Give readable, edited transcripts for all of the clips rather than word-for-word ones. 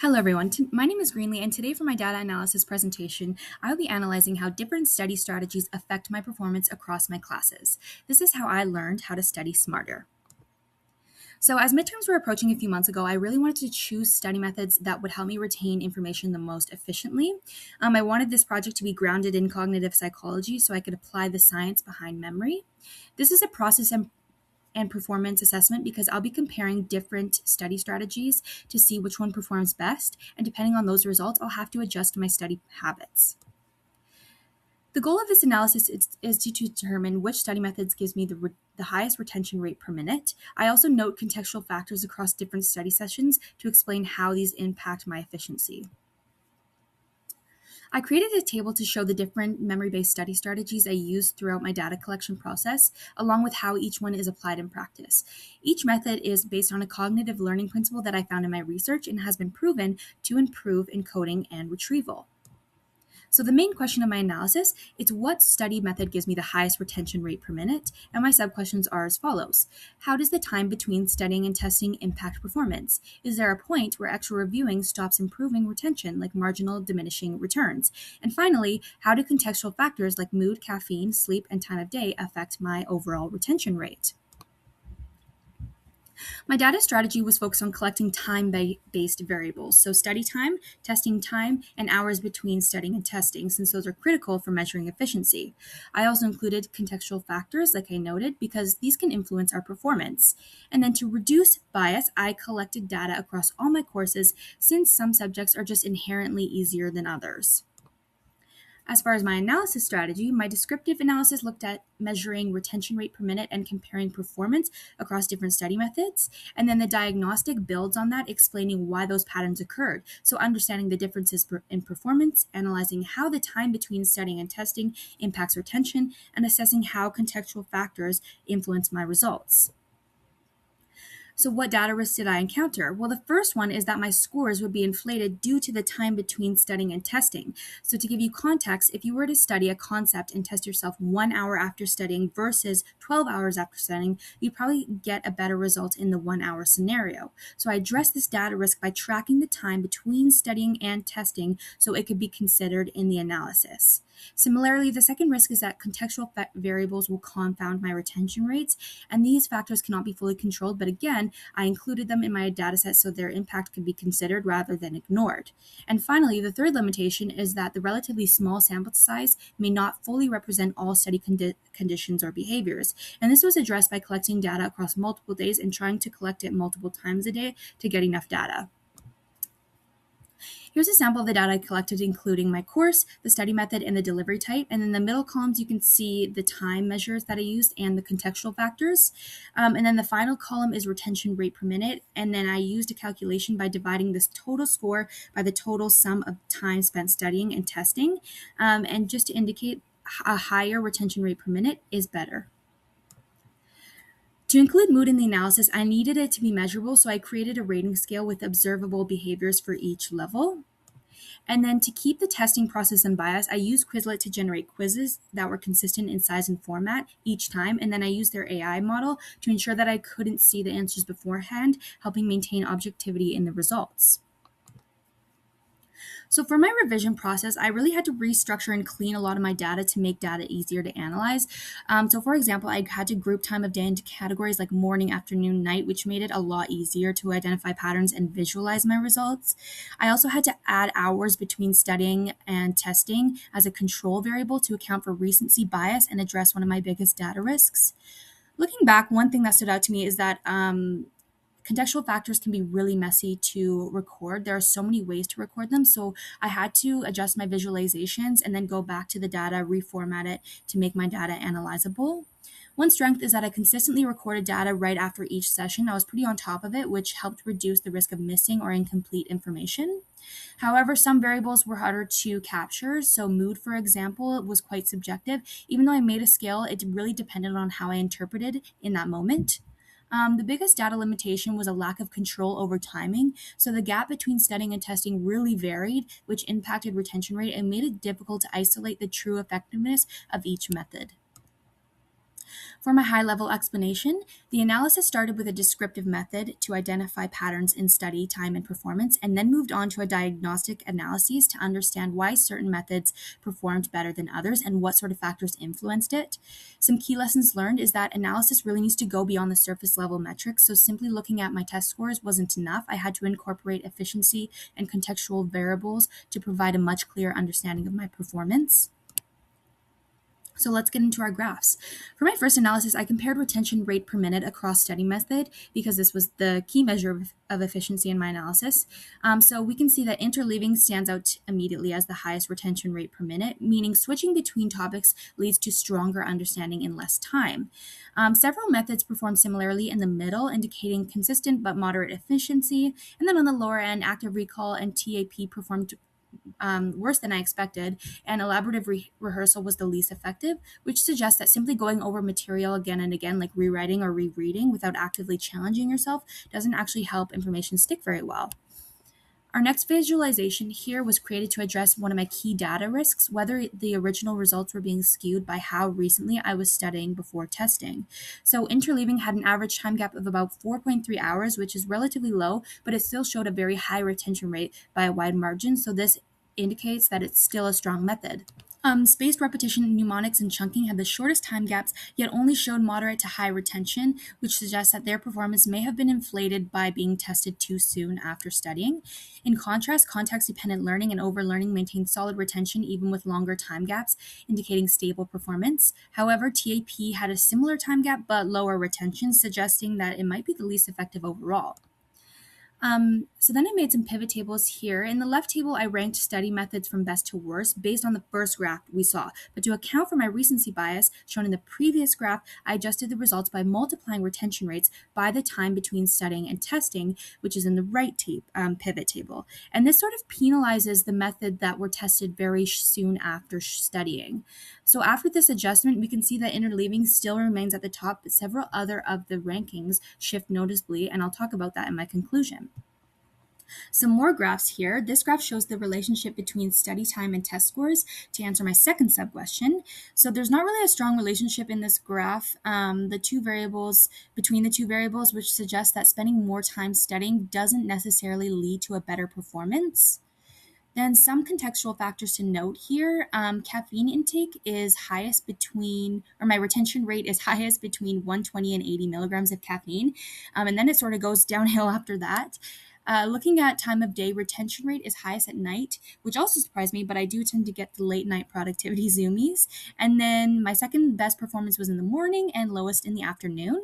Hello, everyone. My name is Greenlee, and today for my data analysis presentation, I will be analyzing how different study strategies affect my performance across my classes. This is how I learned how to study smarter. So, as midterms were approaching a few months ago, I really wanted to choose study methods that would help me retain information the most efficiently. I wanted this project to be grounded in cognitive psychology so I could apply the science behind memory. This is a process and performance assessment because I'll be comparing different study strategies to see which one performs best. And depending on those results, I'll have to adjust my study habits. The goal of this analysis is to determine which study methods gives me the highest retention rate per minute. I also note contextual factors across different study sessions to explain how these impact my efficiency. I created a table to show the different memory-based study strategies I use throughout my data collection process, along with how each one is applied in practice. Each method is based on a cognitive learning principle that I found in my research and has been proven to improve encoding and retrieval. So the main question of my analysis is what study method gives me the highest retention rate per minute? And my sub-questions are as follows. How does the time between studying and testing impact performance? Is there a point where extra reviewing stops improving retention, like marginal diminishing returns? And finally, how do contextual factors like mood, caffeine, sleep, and time of day affect my overall retention rate? My data strategy was focused on collecting time-based variables, so study time, testing time, and hours between studying and testing, since those are critical for measuring efficiency. I also included contextual factors, like I noted, because these can influence our performance. And then to reduce bias, I collected data across all my courses, since some subjects are just inherently easier than others. As far as my analysis strategy, my descriptive analysis looked at measuring retention rate per minute and comparing performance across different study methods. And then the diagnostic builds on that, explaining why those patterns occurred. So understanding the differences in performance, analyzing how the time between studying and testing impacts retention, and assessing how contextual factors influence my results. So what data risks did I encounter? Well, the first one is that my scores would be inflated due to the time between studying and testing. So to give you context, if you were to study a concept and test yourself 1 hour after studying versus 12 hours after studying, you'd probably get a better result in the 1 hour scenario. So I addressed this data risk by tracking the time between studying and testing so it could be considered in the analysis. Similarly, the second risk is that contextual variables will confound my retention rates, and these factors cannot be fully controlled, but again, I included them in my dataset so their impact could be considered rather than ignored. And finally, the third limitation is that the relatively small sample size may not fully represent all study conditions or behaviors, and this was addressed by collecting data across multiple days and trying to collect it multiple times a day to get enough data. Here's a sample of the data I collected, including my course, the study method, and the delivery type. And in the middle columns, you can see the time measures that I used and the contextual factors. And then the final column is retention rate per minute. And then I used a calculation by dividing this total score by the total sum of time spent studying and testing. And just to indicate, a higher retention rate per minute is better. To include mood in the analysis, I needed it to be measurable, so I created a rating scale with observable behaviors for each level. And then to keep the testing process unbiased, I used Quizlet to generate quizzes that were consistent in size and format each time. And then I used their AI model to ensure that I couldn't see the answers beforehand, helping maintain objectivity in the results. So for my revision process, I really had to restructure and clean a lot of my data to make data easier to analyze. So for example, I had to group time of day into categories like morning, afternoon, night, which made it a lot easier to identify patterns and visualize my results. I also had to add hours between studying and testing as a control variable to account for recency bias and address one of my biggest data risks. Looking back, one thing that stood out to me is that contextual factors can be really messy to record. There are so many ways to record them. So I had to adjust my visualizations and then go back to the data, reformat it to make my data analyzable. One strength is that I consistently recorded data right after each session. I was pretty on top of it, which helped reduce the risk of missing or incomplete information. However, some variables were harder to capture. So mood, for example, was quite subjective. Even though I made a scale, it really depended on how I interpreted in that moment. The biggest data limitation was a lack of control over timing. So the gap between studying and testing really varied, which impacted retention rate and made it difficult to isolate the true effectiveness of each method. For my high-level explanation, the analysis started with a descriptive method to identify patterns in study, time, and performance, and then moved on to a diagnostic analysis to understand why certain methods performed better than others and what sort of factors influenced it. Some key lessons learned is that analysis really needs to go beyond the surface level metrics, so simply looking at my test scores wasn't enough. I had to incorporate efficiency and contextual variables to provide a much clearer understanding of my performance. So let's get into our graphs. For my first analysis, I compared retention rate per minute across study method because this was the key measure of efficiency in my analysis. So we can see that interleaving stands out immediately as the highest retention rate per minute, meaning switching between topics leads to stronger understanding in less time. Several methods perform similarly in the middle, indicating consistent but moderate efficiency. And then on the lower end, active recall and TAP performed worse than I expected, and elaborative rehearsal was the least effective, which suggests that simply going over material again and again, like rewriting or rereading without actively challenging yourself, doesn't actually help information stick very well. Our next visualization here was created to address one of my key data risks, whether the original results were being skewed by how recently I was studying before testing. So interleaving had an average time gap of about 4.3 hours, which is relatively low, but it still showed a very high retention rate by a wide margin, so this indicates that it's still a strong method. Spaced repetition, mnemonics, and chunking had the shortest time gaps, yet only showed moderate to high retention, which suggests that their performance may have been inflated by being tested too soon after studying. In contrast, context-dependent learning and overlearning maintained solid retention even with longer time gaps, indicating stable performance. However, TAP had a similar time gap but lower retention, suggesting that it might be the least effective overall. So then I made some pivot tables here. In the left table, I ranked study methods from best to worst based on the first graph we saw. But to account for my recency bias shown in the previous graph, I adjusted the results by multiplying retention rates by the time between studying and testing, which is in the right pivot table. And this sort of penalizes the method that were tested very soon after studying. So after this adjustment, we can see that interleaving still remains at the top, but several other of the rankings shift noticeably, and I'll talk about that in my conclusion. Some more graphs here. This graph shows the relationship between study time and test scores to answer my second sub-question. So there's not really a strong relationship in this graph between the two variables, which suggests that spending more time studying doesn't necessarily lead to a better performance. Then some contextual factors to note here. Caffeine intake is highest my retention rate is highest between 120 and 80 milligrams of caffeine. And then it sort of goes downhill after that. Looking at time of day, retention rate is highest at night, which also surprised me, but I do tend to get the late night productivity zoomies. And then my second best performance was in the morning and lowest in the afternoon.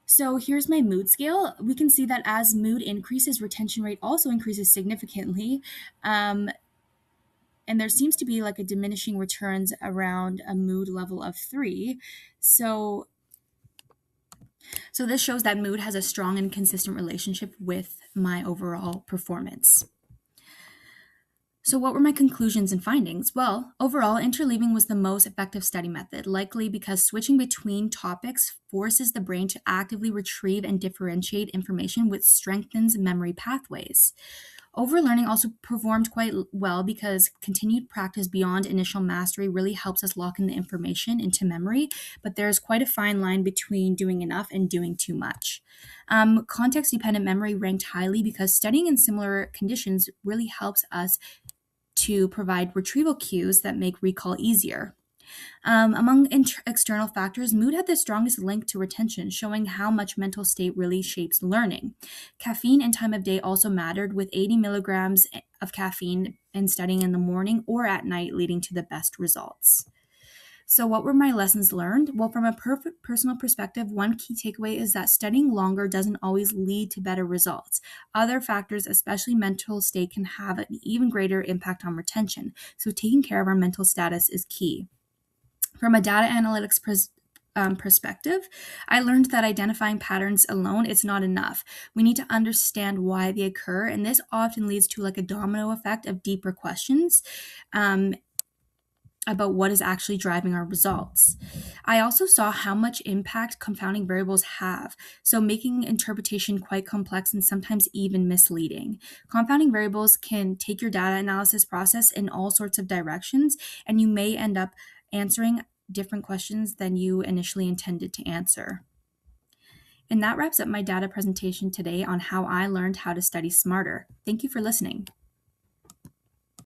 So here's my mood scale. We can see that as mood increases, retention rate also increases significantly. And there seems to be like a diminishing returns around a mood level of 3. So this shows that mood has a strong and consistent relationship with my overall performance. So what were my conclusions and findings? Well, overall, interleaving was the most effective study method, likely because switching between topics forces the brain to actively retrieve and differentiate information, which strengthens memory pathways. Overlearning also performed quite well because continued practice beyond initial mastery really helps us lock in the information into memory, but there's quite a fine line between doing enough and doing too much. Context-dependent memory ranked highly because studying in similar conditions really helps us to provide retrieval cues that make recall easier. Among external factors, mood had the strongest link to retention, showing how much mental state really shapes learning. Caffeine and time of day also mattered, with 80 milligrams of caffeine in studying in the morning or at night leading to the best results. So what were my lessons learned? Well, from a personal perspective, one key takeaway is that studying longer doesn't always lead to better results. Other factors, especially mental state, can have an even greater impact on retention. So taking care of our mental status is key. From a data analytics perspective, I learned that identifying patterns alone is not enough. We need to understand why they occur, and this often leads to like a domino effect of deeper questions about what is actually driving our results. I also saw how much impact confounding variables have, so making interpretation quite complex and sometimes even misleading. Confounding variables can take your data analysis process in all sorts of directions, and you may end up answering different questions than you initially intended to answer. And that wraps up my data presentation today on how I learned how to study smarter. Thank you for listening.